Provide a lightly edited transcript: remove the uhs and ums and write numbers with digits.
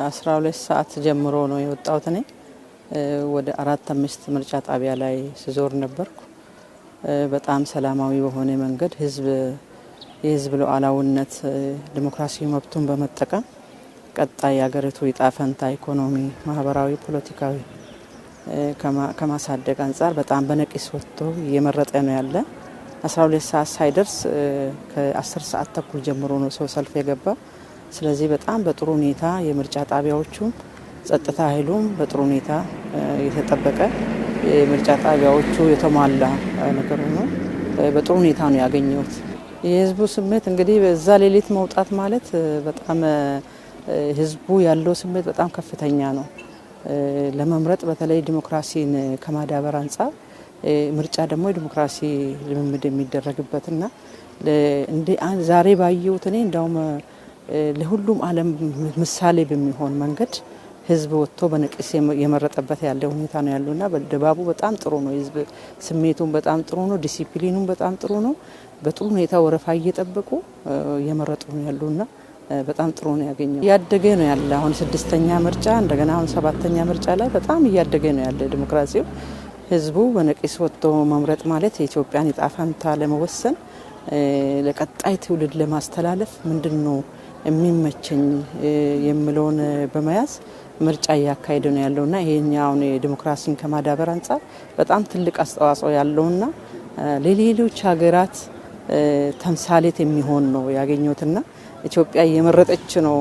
ከ12 ሰዓት ጀምሮ ነው የወጣሁት። እኔ ወደ 4-5 ምርጫ ጣቢያ ላይ ስዞር ነበርኩ። በጣም ሰላማዊ በሆነ መንገድ የህዝብ ሉዓላዊነት ዲሞክራሲያዊ መብቱን በመጠቀም ቀጣይ የሀገሪቱ ዕጣ ፈንታ ኢኮኖሚ፣ ማህበራዊ፣ ፖለቲካዊ ከማሳደግ አንጻር በጣም በነቂስ ወጥቶ እየመረጠ ነው ያለ። 12 ሰዓት ሳይደርስ ከ10 ሰዓት ተኩል ጀምሮ ነው ሰው ሰልፍ የገባ። ስለዚህ በጣም በጥሩ ሁኔታ የምርጫ ጣቢያዎቹም ጸጥታ ኃይሉም በጥሩ ሁኔታ የተጠበቀ የምርጫ ጣቢያዎቹ የተሟላ ነገር ነው። በጥሩ ሁኔታ ነው ያገኘሁት። የህዝቡ ስሜት እንግዲህ በዛ ሌሊት መውጣት ማለት በጣም ህዝቡ ያለው ስሜት በጣም ከፍተኛ ነው። ለመምረጥ በተለይ ዲሞክራሲን ከማዳበር አንጻር ምርጫ ደግሞ የዲሞክራሲ ልምምድ የሚደረግበትና ዛሬ ባየሁት እኔ እንደውም ለሁሉም ዓለም ምሳሌ በሚሆን መንገድ ህዝብ ወጥቶ በነቂስ የመረጠበት ያለ ሁኔታ ነው ያሉና በድባቡ በጣም ጥሩ ነው። ህዝብ ስሜቱን በጣም ጥሩ ነው። ዲሲፕሊኑን በጣም ጥሩ ነው። በጥሩ ሁኔታ ወረፋ እየጠበቁ የመረጡ ነው ያሉና በጣም ጥሩ ነው ያገኘው። እያደገ ነው ያለ። አሁን 6ኛ ምርጫ እንደገና አሁን 7ኛ ምርጫ ላይ በጣም እያደገ ነው ያለ ዲሞክራሲው። ህዝቡ በነቂስ ወጥቶ መምረጥ ማለት የኢትዮጵያን ዕጣ ፈንታ ለመወሰን ለቀጣይ ትውልድ ለማስተላለፍ ምንድነው የሚመቸኝ የሚለውን በመያዝ ምርጫ እያካሄደ ነው ያለውና ይሄኛውን የዲሞክራሲን ከማዳበር አንጻር በጣም ትልቅ አስተዋጽኦ ያለውና ለሌሎች ሀገራት ተምሳሌት የሚሆን ነው ያገኘሁትና ኢትዮጵያ እየመረጠች ነው።